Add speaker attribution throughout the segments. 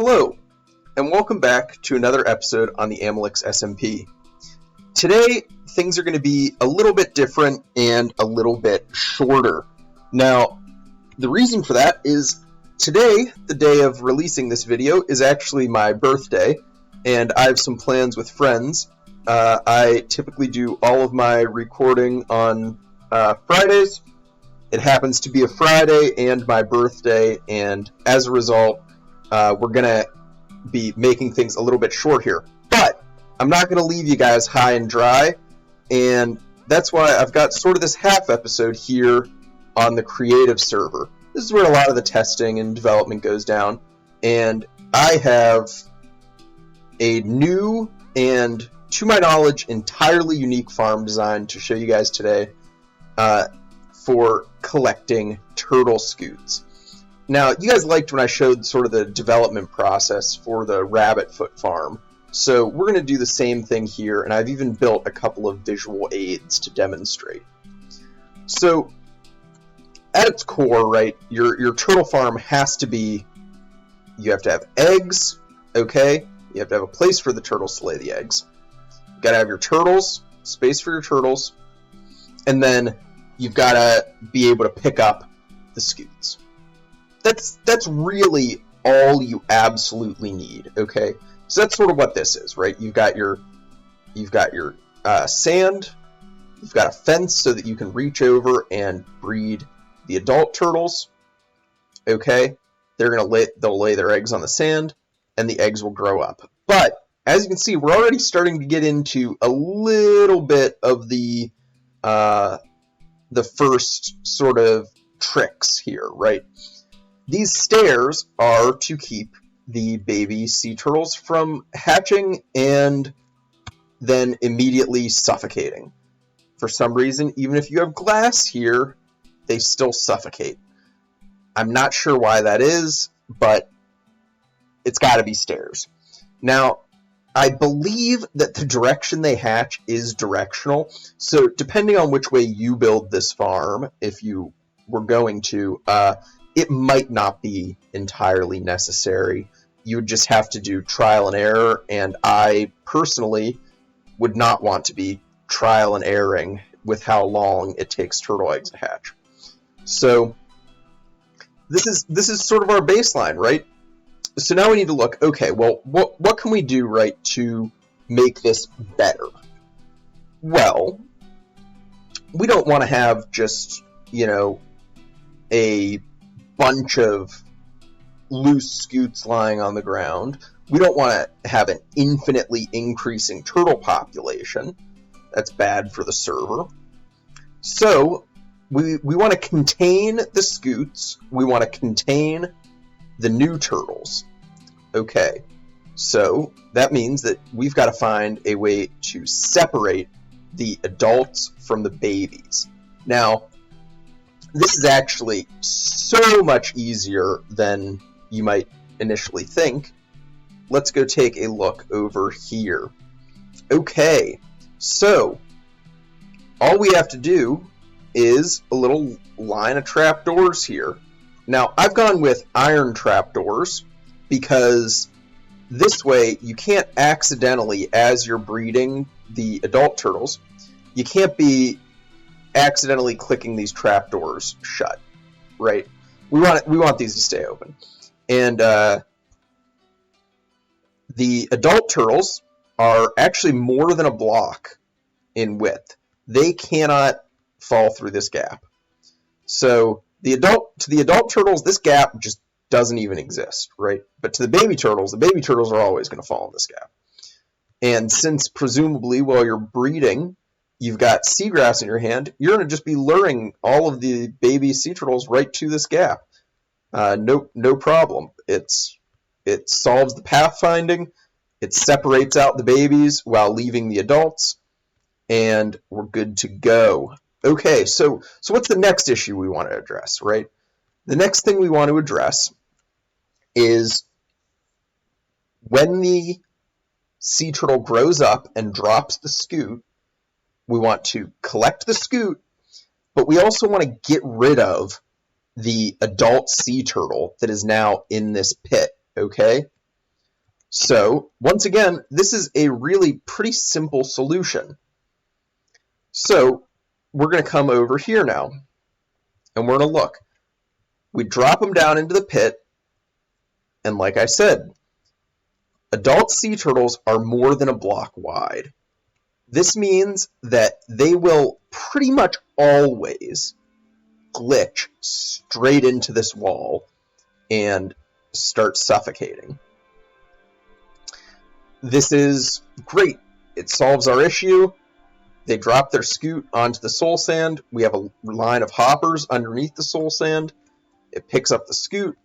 Speaker 1: Hello, and welcome back to another episode on the Amelix SMP. Today, things are going to be a little bit different and a little bit shorter. Now, the reason for that is today, the day of releasing this video, is actually my birthday, and I have some plans with friends. I typically do all of my recording on Fridays. It happens to be a Friday and my birthday, and as a result, we're going to be making things a little bit short here. But I'm not going to leave you guys high and dry, and that's why I've got sort of this half episode here on the creative server. This is where a lot of the testing and development goes down, and I have a new and, to my knowledge, entirely unique farm design to show you guys today for collecting turtle scutes. Now, you guys liked when I showed sort of the development process for the rabbit foot farm, so we're going to do the same thing here, and I've even built a couple of visual aids to demonstrate. So, at its core, right, your turtle farm has to be, you have to have eggs, okay? You have to have a place for the turtles to lay the eggs. You got to have your turtles, space for your turtles, and then you've got to be able to pick up the scutes. That's really all you absolutely need, okay? So that's sort of what this is, right? You've got your sand, you've got a fence so that you can reach over and breed the adult turtles, okay? They'll lay their eggs on the sand, and the eggs will grow up. But as you can see, we're already starting to get into a little bit of the first sort of tricks here, right? These stairs are to keep the baby sea turtles from hatching and then immediately suffocating. For some reason, even if you have glass here, they still suffocate. I'm not sure why that is, but it's got to be stairs. Now, I believe that the direction they hatch is directional, so depending on which way you build this farm, if you were going to, it might not be entirely necessary. You would just have to do trial and error, and I personally would not want to be trial and erroring with how long it takes turtle eggs to hatch. So this is sort of our baseline, right? So now we need to look, okay, well, what can we do, right, to make this better? Well, we don't want to have just, a bunch of loose scutes lying on the ground. We don't want to have an infinitely increasing turtle population. That's bad for the server. So we want to contain the scutes. We want to contain the new turtles. Okay, so that means that we've got to find a way to separate the adults from the babies. Now, this is actually so much easier than you might initially think. Let's go take a look over here. Okay, so all we have to do is a little line of trapdoors here. Now, I've gone with iron trapdoors because this way you can't accidentally, as you're breeding the adult turtles, you can't be accidentally clicking these trapdoors shut, right? We want these to stay open. And the adult turtles are actually more than a block in width. They cannot fall through this gap. So to the adult turtles, this gap just doesn't even exist, right? But to the baby turtles are always going to fall in this gap. And since presumably while you're breeding, you've got seagrass in your hand, you're going to just be luring all of the baby sea turtles right to this gap. No problem. It solves the pathfinding, it separates out the babies while leaving the adults, and we're good to go. Okay, so what's the next issue we want to address, right? The next thing we want to address is when the sea turtle grows up and drops the scute, we want to collect the scute, but we also want to get rid of the adult sea turtle that is now in this pit, okay? So, once again, this is a really pretty simple solution. So, we're going to come over here now, and we're going to look. We drop them down into the pit, and like I said, adult sea turtles are more than a block wide. This means that they will pretty much always glitch straight into this wall and start suffocating. This is great. It solves our issue. They drop their scute onto the soul sand. We have a line of hoppers underneath the soul sand. It picks up the scute,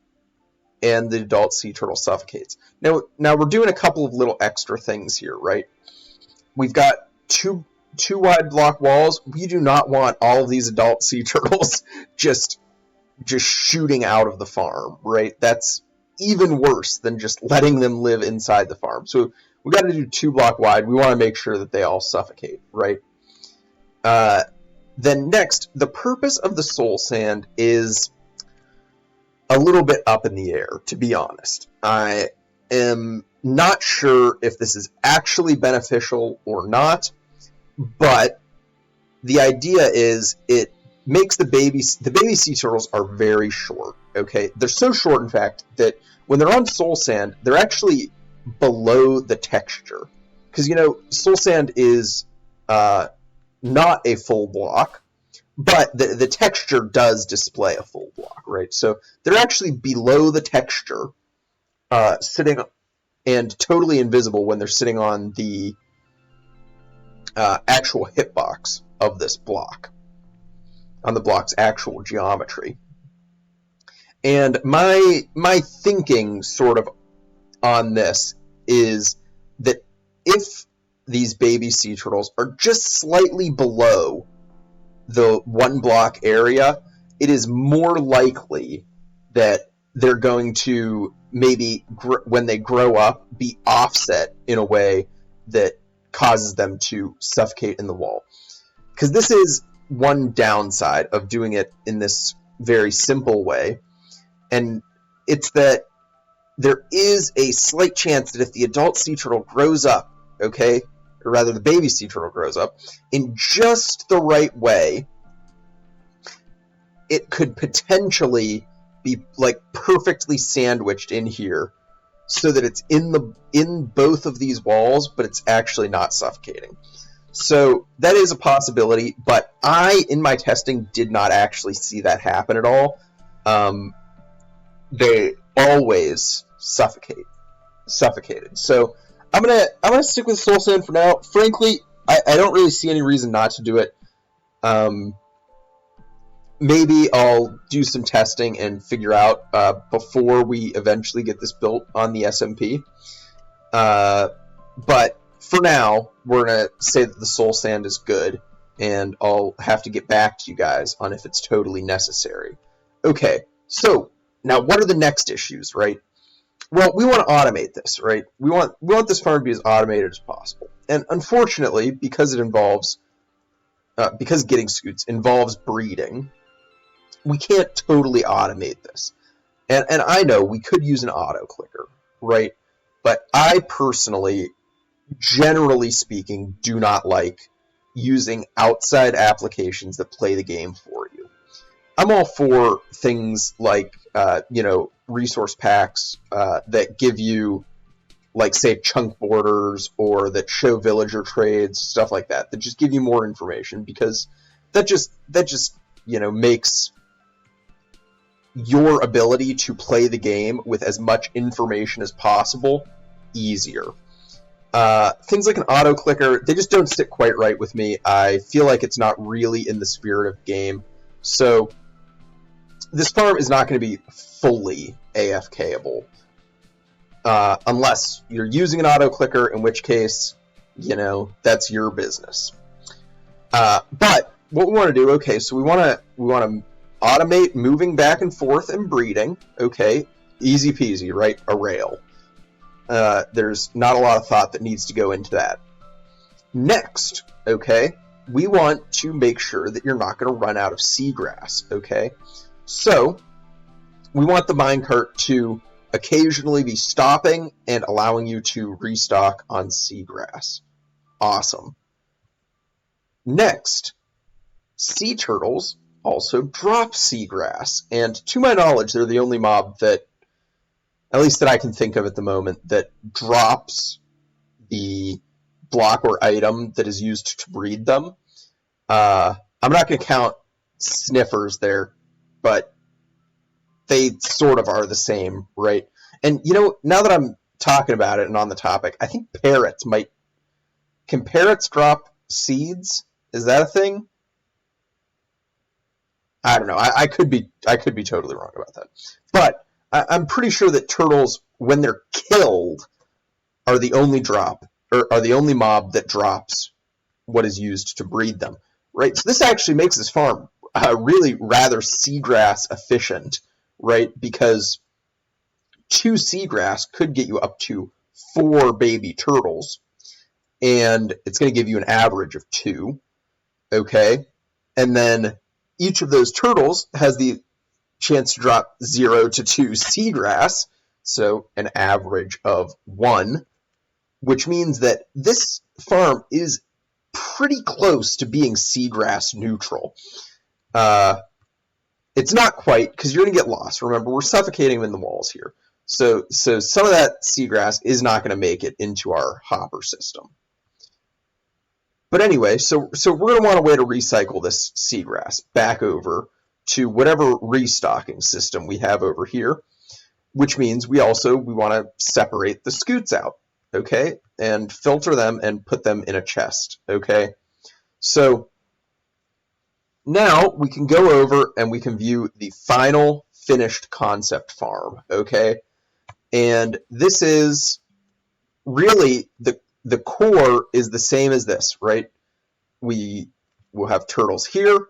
Speaker 1: and the adult sea turtle suffocates. Now we're doing a couple of little extra things here, right? We've got two wide block walls. We do not want all of these adult sea turtles just shooting out of the farm, right? That's even worse than just letting them live inside the farm. So we got to do 2 block wide. We want to make sure that they all suffocate, right? Then next, the purpose of the soul sand is a little bit up in the air, to be honest. I am not sure if this is actually beneficial or not, but the idea is it makes the baby sea turtles are very short, okay? They're so short, in fact, that when they're on soul sand, they're actually below the texture. Because, soul sand is not a full block, but the texture does display a full block, right? So they're actually below the texture, sitting and totally invisible when they're sitting on the actual hitbox of this block, on the block's actual geometry. And my thinking sort of on this is that if these baby sea turtles are just slightly below the 1 block area, it is more likely that they're going to maybe, when they grow up, be offset in a way that causes them to suffocate in the wall. Because this is one downside of doing it in this very simple way, and it's that there is a slight chance that if the adult sea turtle grows up, okay, or rather the baby sea turtle grows up, in just the right way, it could potentially be like perfectly sandwiched in here so that it's in both of these walls, but it's actually not suffocating. So that is a possibility, but I, in my testing, did not actually see that happen at all. They always suffocated. So I'm gonna stick with soul sand for now. Frankly, I don't really see any reason not to do it. Maybe I'll do some testing and figure out before we eventually get this built on the SMP. But for now, we're going to say that the soul sand is good, and I'll have to get back to you guys on if it's totally necessary. Okay, so now what are the next issues, right? Well, we want to automate this, right? We want this farm to be as automated as possible. And unfortunately, because it involves, because getting scutes involves breeding, we can't totally automate this. And I know we could use an auto clicker, right? But I personally, generally speaking, do not like using outside applications that play the game for you. I'm all for things like, resource packs that give you, like, say, chunk borders, or that show villager trades, stuff like that just give you more information, because that just makes your ability to play the game with as much information as possible easier. Things like an auto clicker, they just don't sit quite right with me. I feel like it's not really in the spirit of game. So this farm is not going to be fully AFKable unless you're using an auto clicker, in which case, that's your business. But what we want to do, okay, so we want to automate moving back and forth and breeding. Okay, easy peasy, right? A rail. There's not a lot of thought that needs to go into that. Next, okay, we want to make sure that you're not going to run out of seagrass, okay? So we want the minecart to occasionally be stopping and allowing you to restock on seagrass. Awesome. Next, sea turtles also drop seagrass, and to my knowledge, they're the only mob that, at least that I can think of at the moment, that drops the block or item that is used to breed them. I'm not going to count sniffers there, but they sort of are the same, right? And, you know, now that I'm talking about it and on the topic, I think parrots might... Can parrots drop seeds? Is that a thing? I don't know. I could be totally wrong about that. But I'm pretty sure that turtles, when they're killed, are the only mob that drops what is used to breed them, right? So this actually makes this farm really rather seagrass efficient, right? Because 2 seagrass could get you up to 4 baby turtles, and it's going to give you an average of 2, okay? And then each of those turtles has the chance to drop 0 to 2 seagrass, so an average of 1, which means that this farm is pretty close to being seagrass neutral. It's not quite, because you're going to get lost. Remember, we're suffocating them in the walls here. So some of that seagrass is not going to make it into our hopper system. But anyway, so we're going to want a way to recycle this seagrass back over to whatever restocking system we have over here, which means we want to separate the scutes out, okay, and filter them and put them in a chest, okay? So now we can go over and we can view the final finished concept farm, okay? And this is really the core is the same as this, right? We will have turtles here,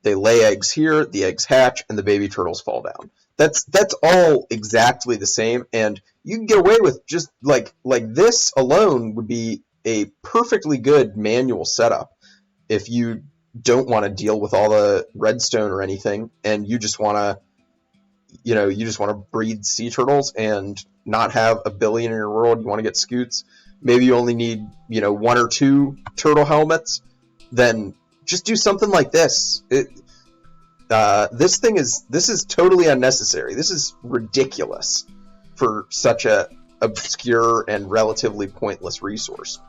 Speaker 1: they lay eggs here, the eggs hatch, and the baby turtles fall down. That's all exactly the same, and you can get away with just like this alone would be a perfectly good manual setup if you don't want to deal with all the redstone or anything, and you just want to breed sea turtles and not have a billion in your world. You want to get scutes. Maybe you only need 1 or 2 turtle helmets. Then just do something like this. This is totally unnecessary. This is ridiculous for such a obscure and relatively pointless resource.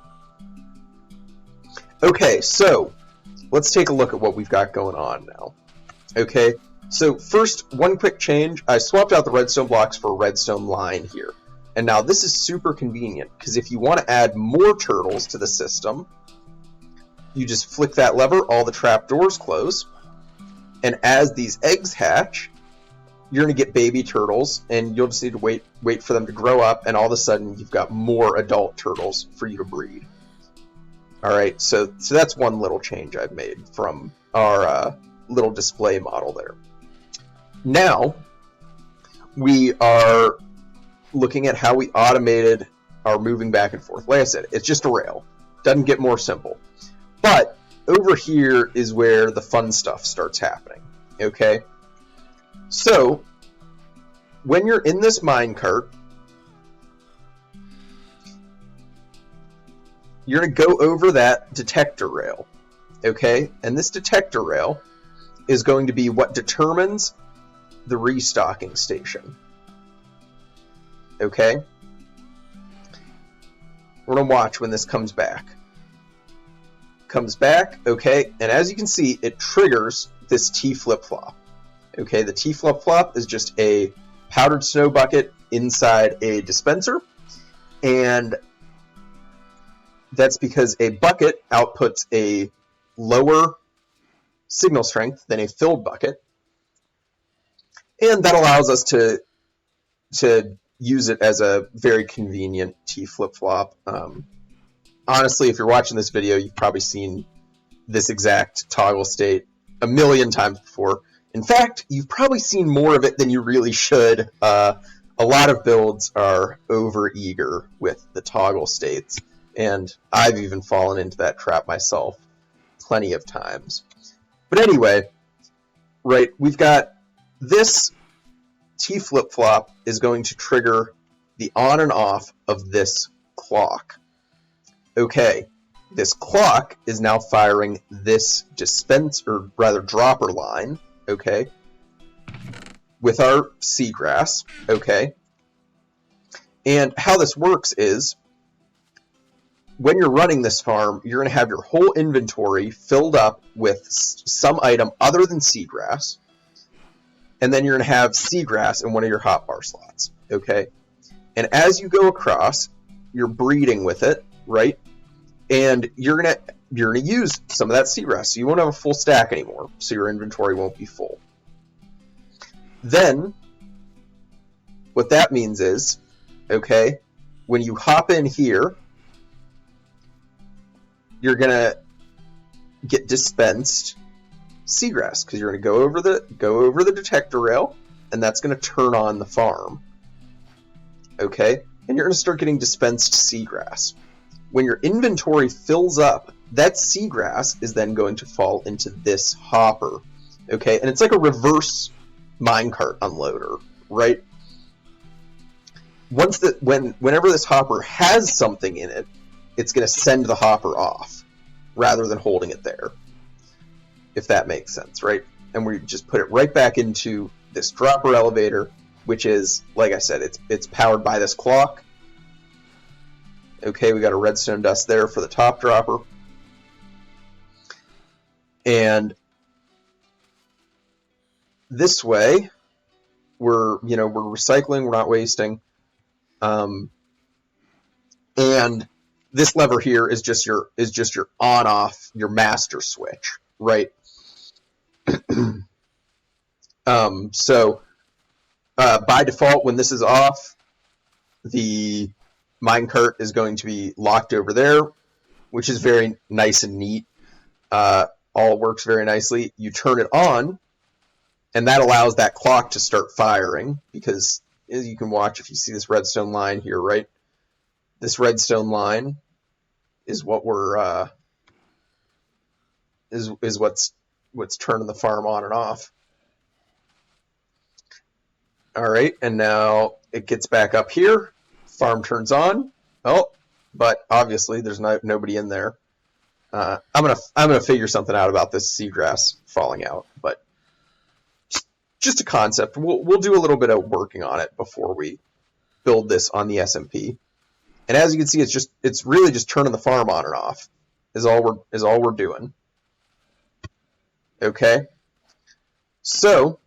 Speaker 1: Okay, so let's take a look at what we've got going on now. Okay, so first, one quick change. I swapped out the redstone blocks for a redstone line here. And now this is super convenient, because if you want to add more turtles to the system, you just flick that lever, all the trapdoors close, and as these eggs hatch, you're going to get baby turtles, and you'll just need to wait for them to grow up, and all of a sudden you've got more adult turtles for you to breed. Alright, so that's one little change I've made from our little display model there. Now, we are looking at how we automated our moving back and forth. Like I said, it's just a rail. Doesn't get more simple. But over here is where the fun stuff starts happening. Okay? So, when you're in this minecart, you're going to go over that detector rail. Okay? And this detector rail is going to be what determines the restocking station. Okay? We're going to watch when this comes back. Comes back, okay, and as you can see, it triggers this T flip-flop. Okay, the T flip-flop is just a powdered snow bucket inside a dispenser, and that's because a bucket outputs a lower signal strength than a filled bucket, and that allows us to use it as a very convenient T flip-flop. Honestly, if you're watching this video, you've probably seen this exact toggle state a million times before. In fact, you've probably seen more of it than you really should. A lot of builds are over-eager with the toggle states, and I've even fallen into that trap myself plenty of times. But anyway, right, we've got this T flip-flop is going to trigger the on and off of this clock. Okay, this clock is now firing this dropper line, okay, with our seagrass, okay. And how this works is, when you're running this farm, you're going to have your whole inventory filled up with some item other than seagrass, and then you're going to have seagrass in one of your hotbar slots, okay? And as you go across, you're breeding with it, right? And you're gonna use some of that seagrass, so you won't have a full stack anymore, so your inventory won't be full. Then, what that means is, okay, when you hop in here, you're gonna get dispensed seagrass because you're gonna go over the detector rail, and that's gonna turn on the farm. Okay, and you're gonna start getting dispensed seagrass. When your inventory fills up, that seagrass is then going to fall into this hopper. Okay, and it's like a reverse minecart unloader, right? Whenever this hopper has something in it, it's going to send the hopper off rather than holding it there, if that makes sense, right? And we just put it right back into this dropper elevator, which is, like I said, it's powered by this clock. Okay, we got a redstone dust there for the top dropper. And this way, we're recycling, we're not wasting. And this lever here is just your on-off, your master switch, right? So by default, when this is off, the minecart is going to be locked over there, which is very nice and neat. All works very nicely. You turn it on, and that allows that clock to start firing, because as you can watch, if you see this redstone line here, right? This redstone line is what we're is what's turning the farm on and off. All right, and now it gets back up here. Farm turns on. Oh, but obviously there's nobody in there. I'm gonna figure something out about this seagrass falling out, but just a concept. We'll do a little bit of working on it before we build this on the SMP. And as you can see, it's really just turning the farm on and off is all we're doing. Okay, so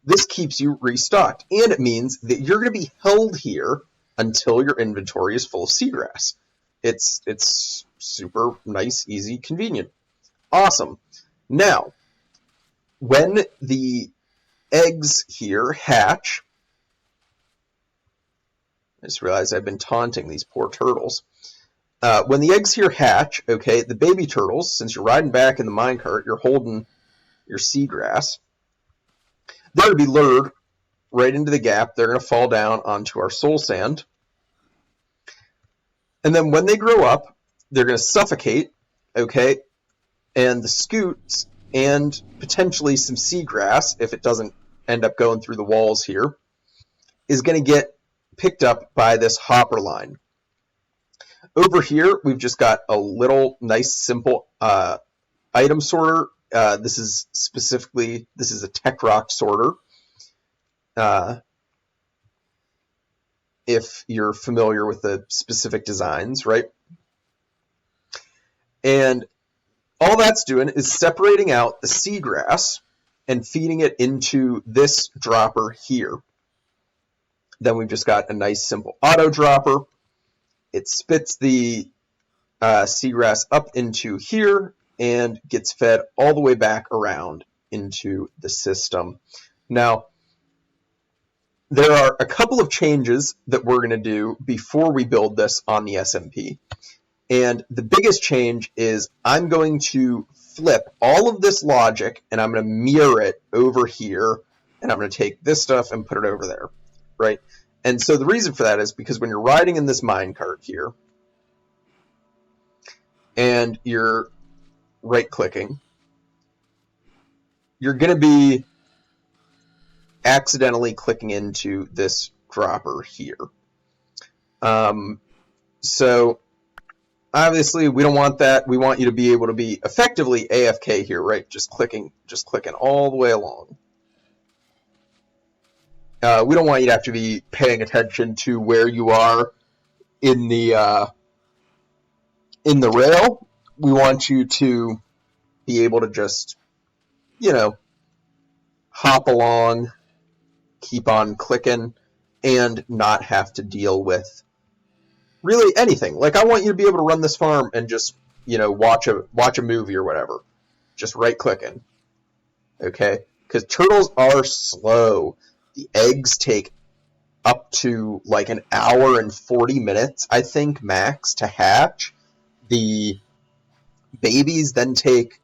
Speaker 1: this keeps you restocked, and it means that you're going to be held here until your inventory is full of seagrass. It's super nice, easy, convenient. Awesome. Now, when the eggs here hatch, I just realized I've been taunting these poor turtles. When the eggs here hatch, okay, the baby turtles, since you're riding back in the minecart, you're holding your seagrass, they're going to be lured right into the gap. They're going to fall down onto our soul sand. And then when they grow up, they're going to suffocate, okay? And the scutes and potentially some seagrass, if it doesn't end up going through the walls here, is going to get picked up by this hopper line. Over here, we've just got a little nice, simple item sorter. This is a tech rock sorter. If you're familiar with the specific designs, right? And all that's doing is separating out the seagrass and feeding it into this dropper here. Then we've just got a nice, simple auto dropper. It spits the seagrass up into here and gets fed all the way back around into the system. Now, there are a couple of changes that we're going to do before we build this on the SMP. And the biggest change is I'm going to flip all of this logic and I'm going to mirror it over here, and I'm going to take this stuff and put it over there, right? And so the reason for that is because when you're riding in this minecart here and you're right-clicking, you're going to be accidentally clicking into this dropper here. So obviously we don't want that. We want you to be able to be effectively AFK here, right? Just clicking all the way along. We don't want you to have to be paying attention to where you are in the rail. We want you to be able to just, hop along, keep on clicking, and not have to deal with really anything. Like, I want you to be able to run this farm and just, watch a movie or whatever. Just right-clicking. Okay? Because turtles are slow. The eggs take up to like an hour and 40 minutes, I think, max to hatch. The babies then take,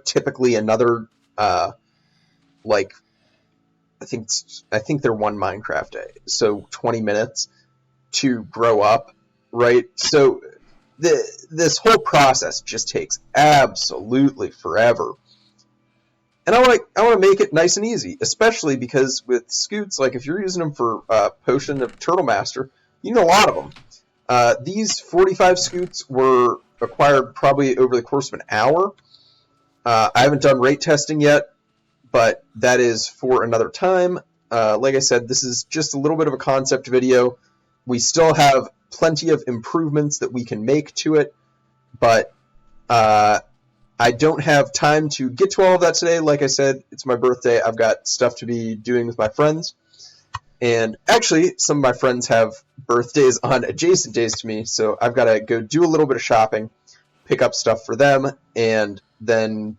Speaker 1: typically another, like, I think they're one Minecraft day, so 20 minutes to grow up, right? So this whole process just takes absolutely forever. And I want to make it nice and easy, especially because with scutes, like if you're using them for Potion of Turtle Master, you need a lot of them. These 45 scutes were acquired probably over the course of an hour. I haven't done rate testing yet, but that is for another time. Like I said, this is just a little bit of a concept video. We still have plenty of improvements that we can make to it, but I don't have time to get to all of that today. Like I said, it's my birthday. I've got stuff to be doing with my friends. And actually, some of my friends have birthdays on adjacent days to me, so I've got to go do a little bit of shopping, pick up stuff for them, and then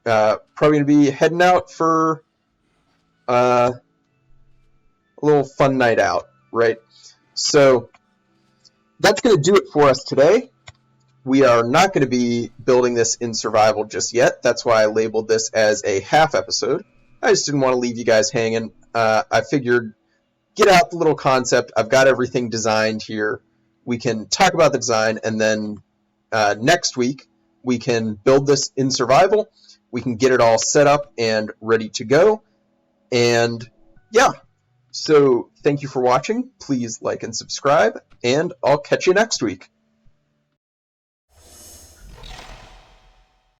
Speaker 1: probably going to be heading out for a little fun night out, right? So that's going to do it for us today. We are not going to be building this in survival just yet. That's why I labeled this as a half episode. I just didn't want to leave you guys hanging. I figured, get out the little concept. I've got everything designed here. We can talk about the design, and then next week we can build this in survival. We can get it all set up and ready to go. And yeah, so thank you for watching. Please like and subscribe, and I'll catch you next week.